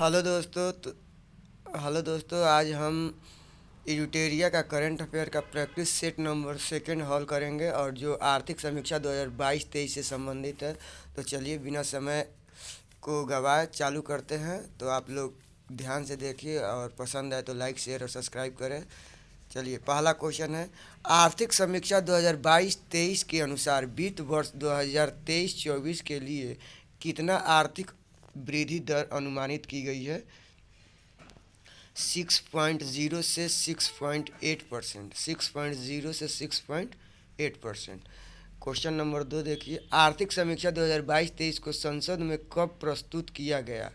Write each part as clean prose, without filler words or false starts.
Hello दोस्तों hello दोस्तों, आज हम इडुटेरिया का करंट अफेयर का practice set number second hall करेंगे और जो आर्थिक समीक्षा 2022-23 से संबंधित है। तो चलिए बिना समय को गवाए चालू करते हैं। तो आप लोग ध्यान से देखिए और पसंद आए तो लाइक शेयर और सब्सक्राइब करें। चलिए, पहला क्वेश्चन है, आर्थिक समीक्षा 2022-23 के अनुसार वित्त वर्ष 2023-24 के लिए कितना आर्थिक वृद्धि दर अनुमानित की गई है। 6.0 से 6.8%, 6.0 से 6.8%। क्वेश्चन नंबर 2 देखिए, आर्थिक समीक्षा 2022-23 को संसद में कब प्रस्तुत किया गया।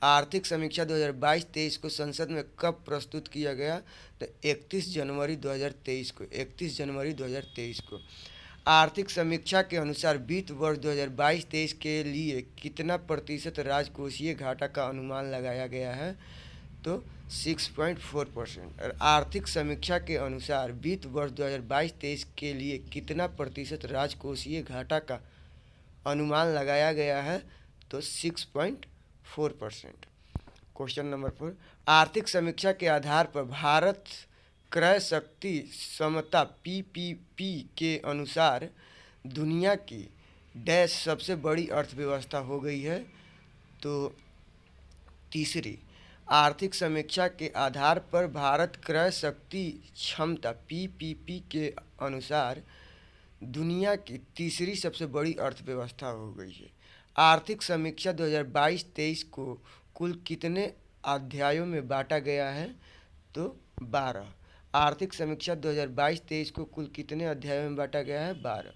आर्थिक समीक्षा 2022-23 को संसद में कब प्रस्तुत किया गया। तो 31 जनवरी 2023 को, 31 जनवरी 2023 को। आर्थिक समीक्षा के अनुसार वित्त वर्ष 2022-23 के लिए कितना प्रतिशत राजकोषीय घाटा का अनुमान लगाया गया है। तो 6.4%। और आर्थिक समीक्षा के अनुसार वित्त वर्ष 2022-23 के लिए कितना प्रतिशत राजकोषीय घाटा का अनुमान लगाया गया है। तो 6.4%। क्वेश्चन नंबर 4, आर्थिक समीक्षा के आधार पर भारत क्रय शक्ति समता पीपीपी के अनुसार दुनिया की डैश सबसे बड़ी अर्थव्यवस्था हो गई है। तो तीसरी, आर्थिक समीक्षा के आधार पर भारत क्रय शक्ति क्षमता पीपीपी के अनुसार दुनिया की तीसरी सबसे बड़ी अर्थव्यवस्था हो गई है। आर्थिक समीक्षा 2022-23 को कुल कितने अध्यायों में बांटा गया है। तो 12। आर्थिक समीक्षा 2022-23 को कुल कितने अध्यायों में बांटा गया है। 12।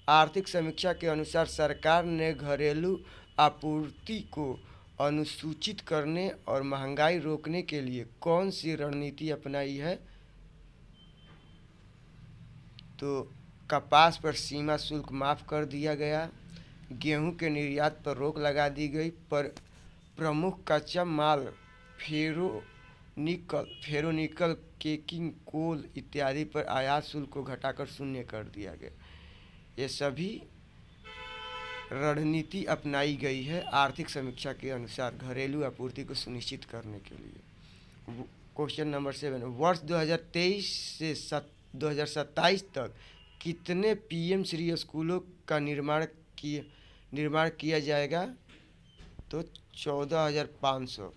आर्थिक समीक्षा के अनुसार सरकार ने घरेलू आपूर्ति को अनुसूचित करने और महंगाई रोकने के लिए कौन सी रणनीति अपनाई है। तो कपास पर सीमा शुल्क माफ़ कर दिया गया, गेहूं के निर्यात पर रोक लगा दी गई, पर प्रमुख कच्चा माल फेरोनिकल केकिंग कोल इत्यादि पर आयात शुल्क को घटाकर शून्य कर दिया गया। ये सभी रणनीति अपनाई गई है आर्थिक समीक्षा के अनुसार घरेलू आपूर्ति को सुनिश्चित करने के लिए। क्वेश्चन नंबर 7, वर्ष 2023 से 2027 तक कितने पीएम श्री स्कूलों का निर्माण किया जाएगा। तो 14,500।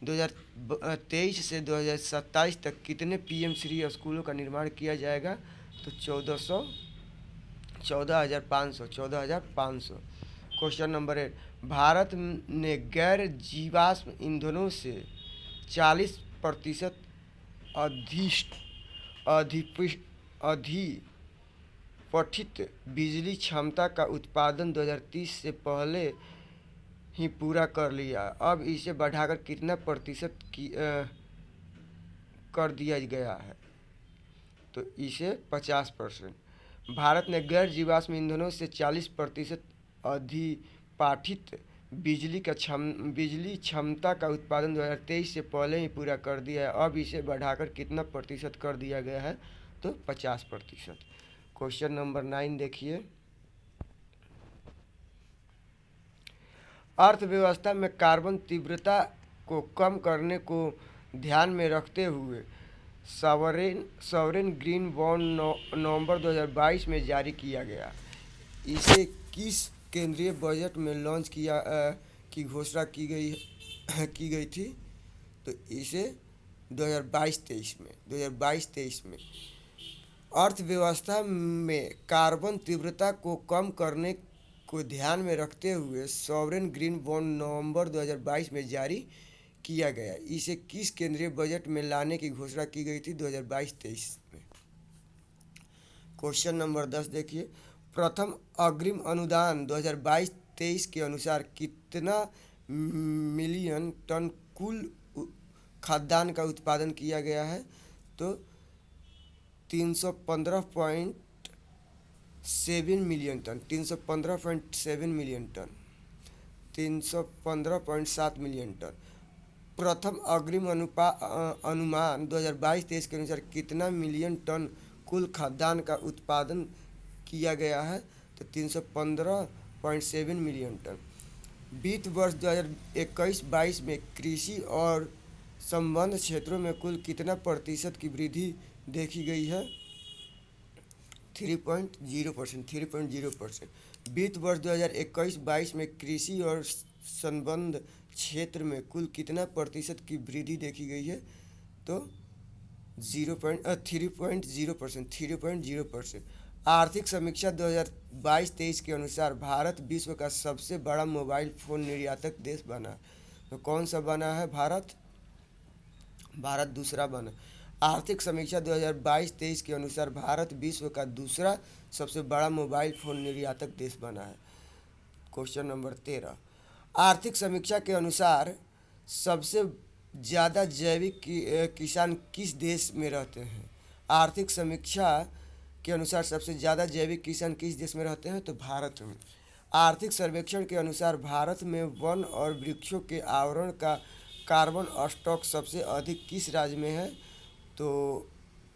2023 से 2027 तक कितने पीएम श्री स्कूलों का निर्माण किया जाएगा। तो 14,500। क्वेश्चन नंबर 8, भारत ने गैर जीवाश्म ईंधनों से 40% अधिपठित बिजली क्षमता का उत्पादन 2030 से पहले ही पूरा कर लिया। अब इसे बढ़ाकर कितना प्रतिशत कर दिया गया है। तो इसे 50%। भारत ने गैर जीवाश्म ईंधनों से 40% अधिपाठित बिजली क्षमता का उत्पादन 2023 से पहले ही पूरा कर दिया है। अब इसे बढ़ाकर कितना प्रतिशत कर दिया गया है। तो 50%। क्वेश्चन नंबर 9 देखिए, अर्थव्यवस्था में कार्बन तीव्रता को कम करने को ध्यान में रखते हुए सॉवरेन ग्रीन बॉन्ड नवंबर 2022 में जारी किया गया। इसे किस केंद्रीय बजट में लॉन्च की घोषणा की गई थी। तो इसे 2022-23 में अर्थव्यवस्था में कार्बन तीव्रता को कम करने को ध्यान में रखते हुए सॉवरेन ग्रीन बॉन्ड नवंबर 2022 में जारी किया गया। इसे किस केंद्रीय बजट में लाने की घोषणा की गई थी। 2022-23 में। क्वेश्चन नंबर 10 देखिए, प्रथम अग्रिम अनुदान 2022-23 के अनुसार कितना मिलियन टन कुल खाद्यान्न का उत्पादन किया गया है। तो 315.7 million ton, 315.7 million ton, 315.7 million ton. प्रथम अग्रिम अनुमान 2022-23 के अनुसार कितना मिलियन टन कुल खाद्यान्न का उत्पादन किया गया है। तो 315.7 मिलियन टन। वित्त वर्ष 2021-22 में कृषि और संबद्ध क्षेत्रों में कुल कितना प्रतिशत की वृद्धि देखी गई है? 3.0%। 3.0%। वित्त वर्ष 2021-22 में कृषि और संबद्ध क्षेत्र में कुल कितना प्रतिशत की वृद्धि देखी गई है? तो 3.0%। 3.0%। आर्थिक समीक्षा 2022-23 के अनुसार भारत विश्व का सबसे बड़ा मोबाइल फोन निर्यातक देश बना। तो कौन सा बना है? भारत दूसरा बना। आर्थिक समीक्षा 2022-23 के अनुसार भारत विश्व का दूसरा सबसे बड़ा मोबाइल फोन निर्यातक देश बना है। Question number 13। आर्थिक समीक्षा के अनुसार सबसे ज़्यादा जैविक किसान किस देश में रहते हैं? आर्थिक समीक्षा के अनुसार सबसे ज़्यादा जैविक किसान किस देश में रहते हैं? तो भारत में। आर्थिक सर्वेक्षण के अनुसार भारत में वन और वृक्षों के आवरण का कार्बन स्टॉक सबसे अधिक किस राज्य में है? तो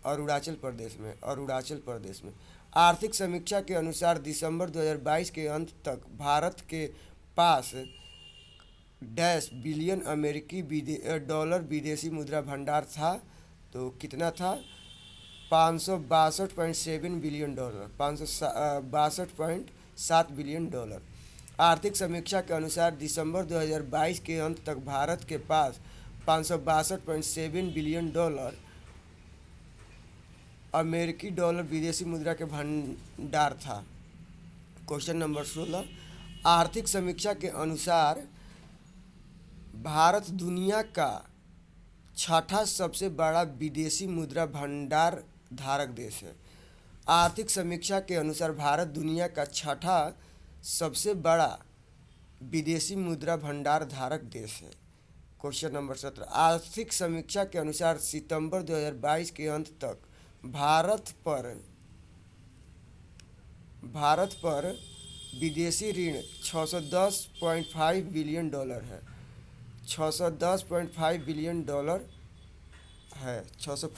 अरुणाचल प्रदेश में। अरुणाचल प्रदेश में। आर्थिक समीक्षा के अनुसार दिसंबर 2022 के अंत तक भारत के पास $1 बिलियन डॉलर विदेशी मुद्रा भंडार था। तो कितना था? $562.7 बिलियन। $562.7 बिलियन। आर्थिक समीक्षा के अनुसार दिसंबर 2022 के अंत तक भारत के पास $562.7 बिलियन अमेरिकी डॉलर विदेशी मुद्रा के भंडार था। Question number 16। आर्थिक समीक्षा के अनुसार भारत दुनिया का छठा सबसे बड़ा विदेशी मुद्रा भंडार धारक देश है। आर्थिक समीक्षा के अनुसार भारत दुनिया का छठा सबसे बड़ा विदेशी मुद्रा भंडार धारक देश है। Question number 17। आर्थिक समीक्षा के अनुसार सितंबर 2022 के अंत तक भारत पर विदेशी ऋण $610.5 बिलियन है। $610.5 बिलियन है। 600।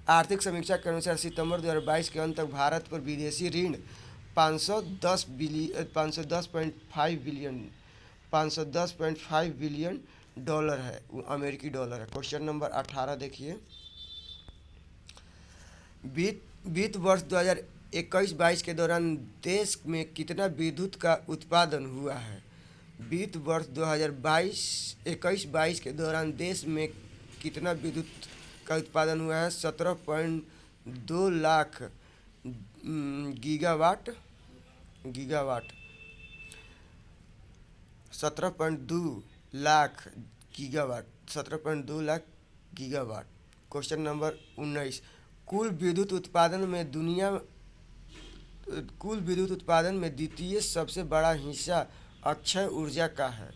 आर्थिक समीक्षा के अनुसार सितंबर 2022 के अंत तक भारत पर विदेशी ऋण 510.5 बिलियन है। अमेरिकी डॉलर है। क्वेश्चन नंबर 18 देखिए। वित्त वर्ष 2021-22 के दौरान देश में कितना विद्युत का उत्पादन हुआ है? वित्त वर्ष 2021-22 के दौरान देश में कितना विद्युत का उत्पादन हुआ है? 17.2 lakh gigawatt. 17.2 lakh gigawatt. 17.2 lakh gigawatt. Question number 19। कुल विद्युत उत्पादन में द्वितीय सबसे बड़ा हिस्सा अक्षय ऊर्जा का है।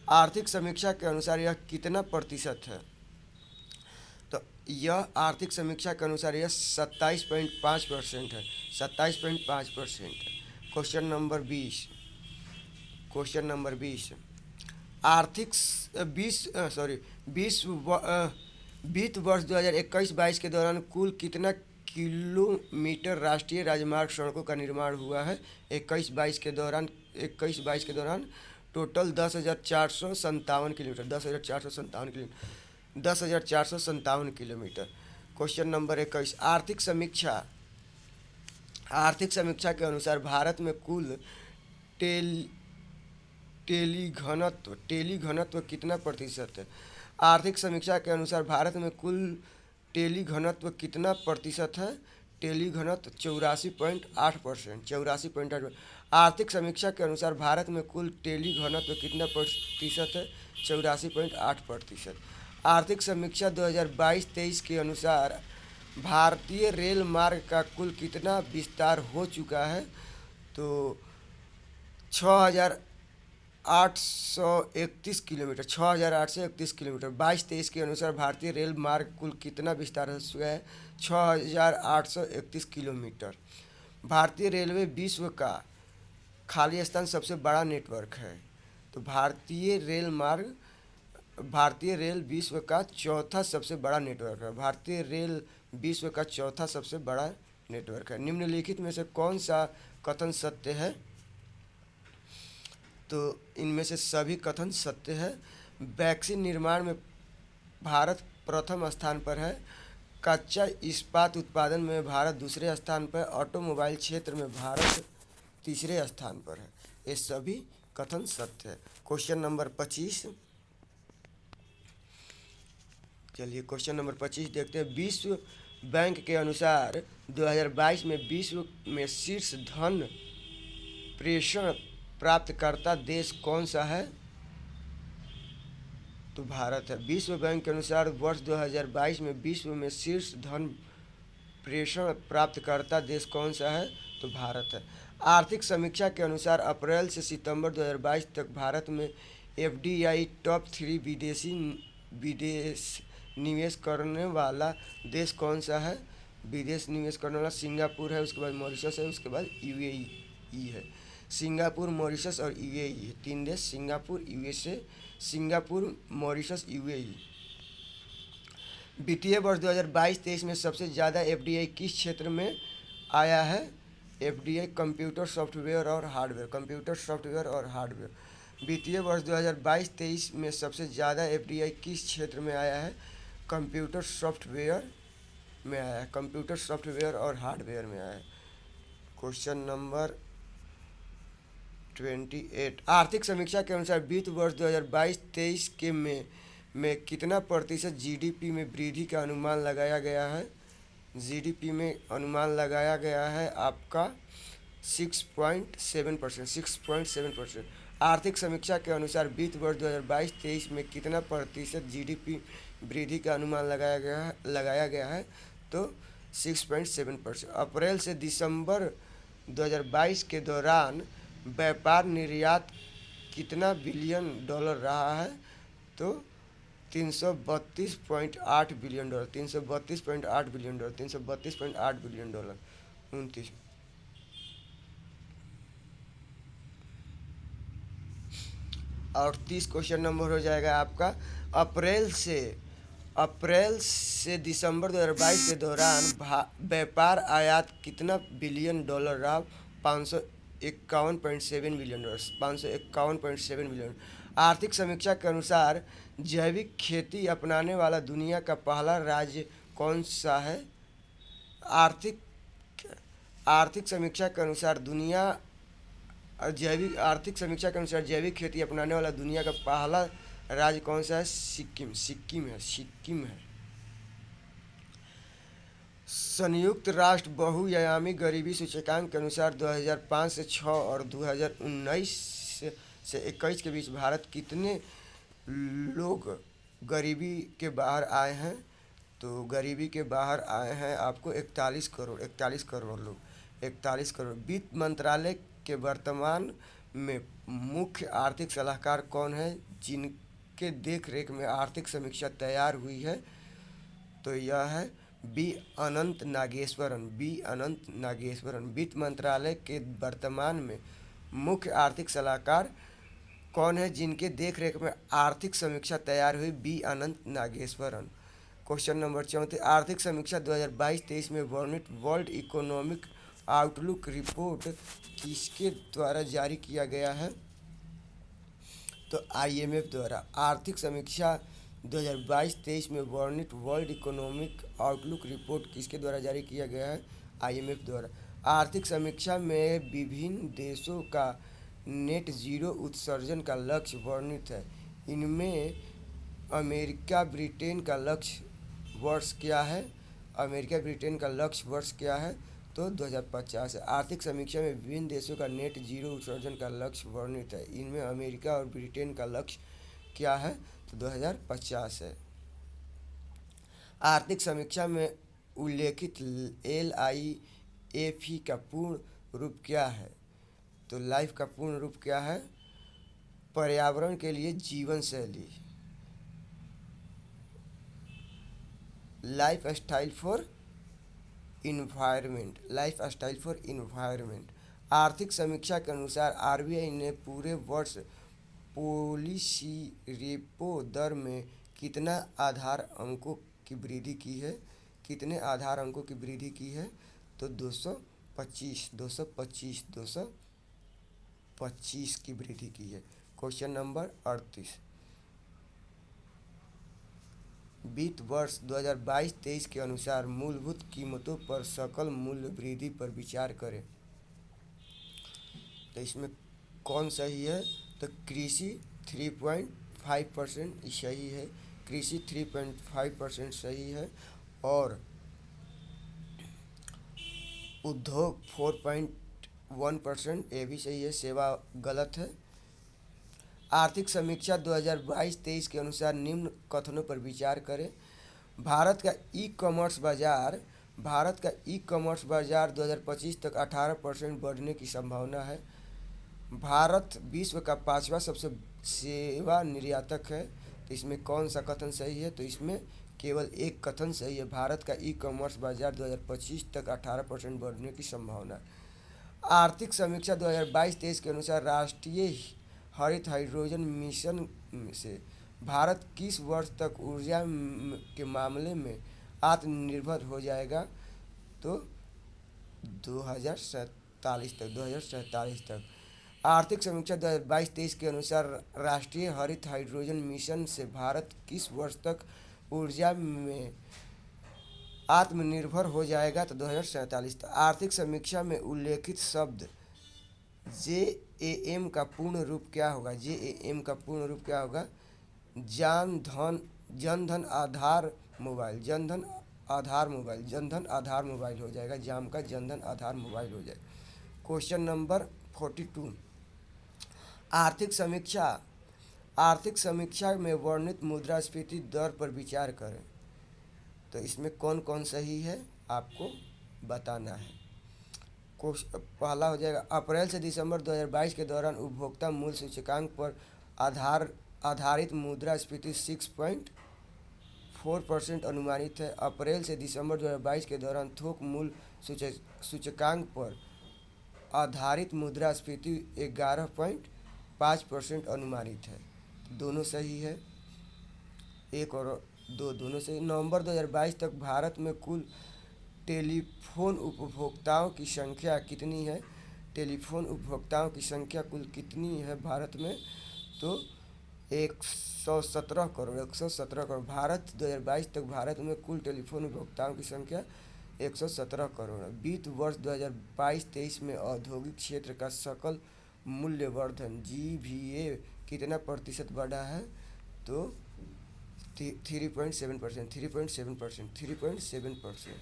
आर्थिक समीक्षा के अनुसार यह कितना प्रतिशत है? तो यह आर्थिक समीक्षा के अनुसार यह 27.5% है। 27.5% है। Question number 20। आर्थिक वित्त वर्ष 2021-22 के दौरान कुल कितना किलोमीटर राष्ट्रीय राजमार्ग सड़कों का निर्माण हुआ है? 21-22 के दौरान total 10,457 kilometre. 10,457 kilometre. Question number 21। आर्थिक समीक्षा के अनुसार भारत में कुल टेली घनत्व कितना प्रतिशत है? आर्थिक समीक्षा के अनुसार भारत में कुल टेली घनत्व कितना प्रतिशत है? टेली घनत्व 84.8%। 84.8%। आर्थिक समीक्षा के अनुसार भारत में कुल टेली घनत्व कितना प्रतिशत है? 84.8%। आर्थिक समीक्षा 2022-23 के अनुसार भारतीय रेल मार्ग का कुल कितना विस्तार हो चुका है? तो 6,831 किलोमीटर। 6,831 किलोमीटर। 22-23 के अनुसार भारतीय रेल मार्ग कुल कितना विस्तार हो चुका है? 6,831 किलोमीटर। भारतीय रेलवे विश्व का खाली स्थान सबसे बड़ा नेटवर्क है। तो भारतीय रेल विश्व का चौथा सबसे बड़ा नेटवर्क है। भारतीय रेल विश्व का चौथा सबसे बड़ा नेटवर्क है। निम्नलिखित में से कौन सा कथन सत्य है? तो इनमें से सभी कथन सत्य है। वैक्सीन निर्माण में भारत प्रथम स्थान पर है। कच्चा इस्पात उत्पादन में भारत दूसरे स्थान पर, ऑटोमोबाइल क्षेत्र में भारत तीसरे स्थान पर है। ये सभी कथन सत्य है। क्वेश्चन नंबर 25, चलिए क्वेश्चन नंबर 25 देखते हैं। विश्व बैंक के अनुसार 2022 में विश्व में शीर्ष धन प्रेषण प्राप्तकर्ता देश कौन सा है? तो भारत है। विश्व बैंक के अनुसार वर्ष 2022 में विश्व में शीर्ष धन प्रेषण प्राप्तकर्ता देश कौन सा है? तो भारत है। आर्थिक समीक्षा के अनुसार अप्रैल से सितंबर 2022 तक भारत में एफडीआई टॉप 3 विदेश निवेश करने वाला देश कौन सा है? विदेश निवेश करने वाला सिंगापुर है, उसके बाद मॉरिशस है, उसके बाद यूएई है। सिंगापुर, मॉरिशस और यूएई, 3 देश, Singapore, USA, Singapore, Mauritius, UAE. वित्तीय वर्ष 2022-23 में सबसे ज़्यादा एफडीआई किस क्षेत्र में आया है? एफडीआई कंप्यूटर सॉफ्टवेयर और हार्डवेयर, कंप्यूटर सॉफ्टवेयर और हार्डवेयर। वित्तीय वर्ष 2022-23 में सबसे ज़्यादा एफडीआई किस क्षेत्र में आया है? कंप्यूटर सॉफ्टवेयर में आया है, कंप्यूटर सॉफ्टवेयर और हार्डवेयर में आया है। क्वेश्चन नंबर 28, आर्थिक समीक्षा के अनुसार वित्त वर्ष 2022-23 के में कितना प्रतिशत जीडीपी में वृद्धि का अनुमान लगाया गया है? जीडीपी में अनुमान लगाया गया है आपका 6.7%, 6.7%। आर्थिक समीक्षा के अनुसार वित्त वर्ष 2022-23 में कितना प्रतिशत जीडीपी वृद्धि का अनुमान लगाया गया है? तो 6.7%। अप्रैल से दिसंबर 2022 के दौरान व्यापार निर्यात कितना बिलियन डॉलर रहा है? तो 332.8 billion dollar, 332.8 billion dollar, 332.8 billion dollar. 29, और 30 क्वेश्चन नंबर हो जाएगा आपका। अप्रैल से दिसंबर 2022 के दौरान व्यापार आयात कितना बिलियन डॉलर रहा? 551.7 बिलियन डॉलर, 551.7 बिलियन। आर्थिक समीक्षा के अनुसार जैविक खेती अपनाने वाला दुनिया का पहला राज्य कौन सा है? आर्थिक समीक्षा के अनुसार आर्थिक समीक्षा के अनुसार जैविक खेती अपनाने वाला दुनिया का पहला राज्य कौन सा है? सिक्किम है। संयुक्त राष्ट्र बहुआयामी गरीबी सूचकांक के अनुसार 2005 से 6 और 2019 से 21 के बीच भारत कितने लोग गरीबी के बाहर आए हैं? तो गरीबी के बाहर आए हैं आपको 41 करोड़, 41 करोड़ लोग, 41 करोड़। वित्त मंत्रालय के वर्तमान में मुख्य आर्थिक सलाहकार कौन है, जिनके देख रेख में आर्थिक समीक्षा तैयार हुई है? तो यह है बी अनंत नागेश्वरन। वित्त मंत्रालय के वर्तमान में मुख्य आर्थिक सलाहकार कौन है, जिनके देख रेख में आर्थिक समीक्षा तैयार हुई? बी अनंत नागेश्वरन। क्वेश्चन नंबर 34, आर्थिक समीक्षा 2022-23 में वर्णित वर्ल्ड इकोनॉमिक आउटलुक रिपोर्ट किसके द्वारा जारी किया गया है? तो आईएमएफ द्वारा। आर्थिक समीक्षा 2022-23 में वर्णित वर्ल्ड इकोनॉमिक आउटलुक रिपोर्ट किसके द्वारा जारी किया गया है? आईएमएफ द्वारा। आर्थिक समीक्षा में विभिन्न देशों का नेट जीरो उत्सर्जन का लक्ष्य वर्णित है। इनमें अमेरिका ब्रिटेन का लक्ष्य वर्ष क्या है? अमेरिका ब्रिटेन का लक्ष्य वर्ष क्या है? तो 2050 है। आर्थिक समीक्षा में विभिन्न देशों का नेट जीरो उत्सर्जन का लक्ष्य वर्णित है। इनमें अमेरिका और ब्रिटेन का लक्ष्य क्या है? तो 2050 है। आर्थिक समीक्षा में उल्लेखित LIFE का पूर्ण रूप क्या है? तो लाइफ का पूर्ण रूप क्या है? पर्यावरण के लिए जीवन शैली, लाइफ स्टाइल फॉर इन्वायरमेंट। आर्थिक समीक्षा के अनुसार आरबीआई ने पूरे वर्ष पॉलिसी रेपो दर में कितना आधार अंकों की वृद्धि की है? कितने आधार अंकों की वृद्धि की है? तो 225 25 की वृद्धि की है। क्वेश्चन नंबर 38, वित्त वर्ष 2022-23 के अनुसार मूलभूत कीमतों पर सकल मूल्य वृद्धि पर विचार करें। तो इसमें कौन सही है? तो कृषि 3.5% सही है, कृषि 3.5% सही है, और उद्योग 4.1% ये भी सही है, सेवा गलत है। आर्थिक समीक्षा 2022-23 के अनुसार निम्न कथनों पर विचार करें। भारत का ई कॉमर्स बाजार 2025 तक 18% बढ़ने की संभावना है। भारत विश्व का 5वां सबसे सेवा निर्यातक है। तो इसमें कौन सा कथन सही है? तो इसमें केवल एक कथन सही है, भारत का ई कॉमर्स बाजार 2025 तक 18% बढ़ने की संभावना है। आर्थिक समीक्षा 2022-23 के अनुसार राष्ट्रीय हरित हाइड्रोजन मिशन से भारत किस वर्ष तक ऊर्जा के मामले में आत्मनिर्भर हो जाएगा? तो 2047 तक। आर्थिक समीक्षा 2022-23 के अनुसार राष्ट्रीय हरित हाइड्रोजन मिशन से भारत किस वर्ष तक ऊर्जा में आत्मनिर्भर हो जाएगा? तो 2047 तक। आर्थिक समीक्षा में उल्लेखित शब्द JAM का पूर्ण रूप क्या होगा? JAM का पूर्ण रूप क्या होगा? जनधन आधार मोबाइल, जनधन आधार मोबाइल हो जाएगा। जाम का जनधन आधार मोबाइल हो जाएगा। क्वेश्चन नंबर 42, आर्थिक समीक्षा में वर्णित मुद्रास्फीति दर पर विचार करें। तो इसमें कौन कौन सही है आपको बताना है। पहला हो जाएगा, अप्रैल से दिसंबर 2022 के दौरान उपभोक्ता मूल्य सूचकांक पर आधारित मुद्रास्फीति 6.4% अनुमानित है। अप्रैल से दिसंबर 2022 के दौरान थोक मूल्य सूचकांक पर आधारित मुद्रास्फीति 11.5% अनुमानित है। दोनों सही है, एक और दो दोनों सही। नवंबर 2022 तक भारत में कुल टेलीफोन उपभोक्ताओं की संख्या कितनी है? टेलीफोन उपभोक्ताओं की संख्या कुल कितनी है भारत में? तो 117 करोड़। भारत 2022 तक भारत में कुल टेलीफोन उपभोक्ताओं की संख्या 117 करोड़ है। वित्त वर्ष 2022-23 में औद्योगिक क्षेत्र का सकल मूल्यवर्धन GVA कितना प्रतिशत बढ़ा है? तो 3.7%।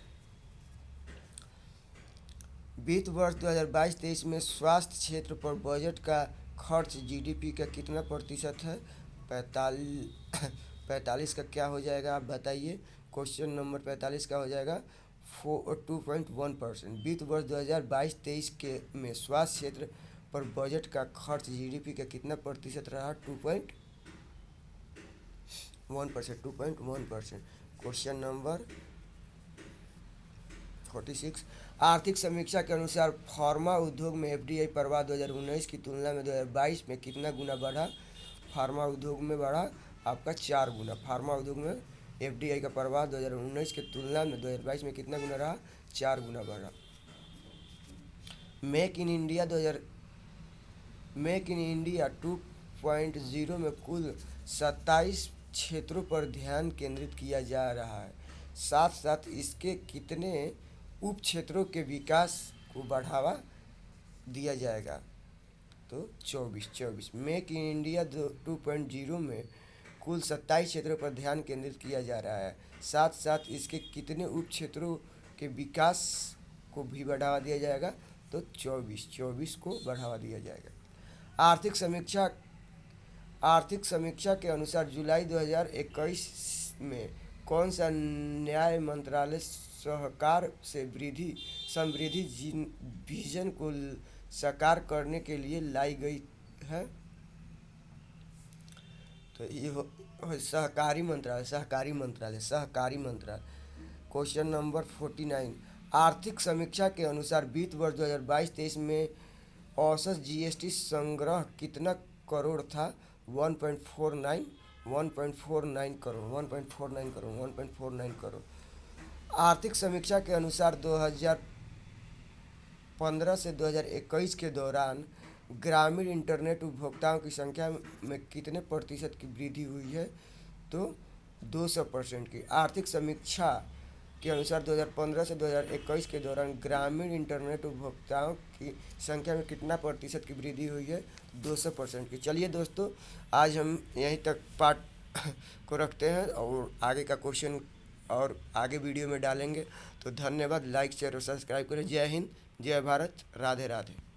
वित्त वर्ष 2022-23 में स्वास्थ्य क्षेत्र पर बजट का खर्च GDP का कितना प्रतिशत है? 45 का क्या हो जाएगा आप बताइए। क्वेश्चन नंबर 45 का हो जाएगा 2.1%। वित्त वर्ष 2022-23 के में स्वास्थ्य क्षेत्र पर बजट का खर्च GDP का कितना प्रतिशत रहा? 2.1%। क्वेश्चन नंबर 46, आर्थिक समीक्षा के अनुसार फार्मा उद्योग में FDI प्रवाह 2019 की तुलना में 2022 में कितना गुना बढ़ा? फार्मा उद्योग में बढ़ा आपका 4 गुना। फार्मा उद्योग में FDI का प्रवाह 2019 की तुलना में 2022 में कितना गुना रहा? 4 गुना बढ़ा। मेक इन इंडिया 2.0 में कुल 27 क्षेत्रों पर ध्यान केंद्रित किया जा रहा है। साथ साथ इसके कितने उप क्षेत्रों के विकास को बढ़ावा दिया जाएगा? तो 24। मेक इन इंडिया 2.0 में कुल 27 क्षेत्रों पर ध्यान केंद्रित किया जा रहा है। साथ साथ इसके कितने उप क्षेत्रों के विकास को भी बढ़ावा दिया जाएगा? तो 24 को बढ़ावा दिया जाएगा। आर्थिक समीक्षा के अनुसार जुलाई 2021 में कौन सा न्याय मंत्रालय सहकार से समृद्धि विजन को साकार करने के लिए लाई गई है? तो ये सहकारी मंत्रालय। क्वेश्चन नंबर 49, आर्थिक समीक्षा के अनुसार वित्त वर्ष 2022-23 में औसत GST संग्रह कितना करोड़ था? 1.49 करोड़। आर्थिक समीक्षा के अनुसार 2015 से 2021 के दौरान ग्रामीण इंटरनेट उपभोक्ताओं की संख्या में कितने प्रतिशत की वृद्धि हुई है? तो 200% की। आर्थिक समीक्षा के अनुसार 2015 से 2021 के दौरान ग्रामीण इंटरनेट उपभोक्ताओं की संख्या में कितना प्रतिशत की वृद्धि हुई है? 200% की। चलिए दोस्तों, आज हम यहीं तक पार्ट को रखते हैं और आगे का क्वेश्चन और आगे वीडियो में डालेंगे। तो धन्यवाद। लाइक शेयर और सब्सक्राइब करें। जय हिंद, जय भारत, राधे राधे।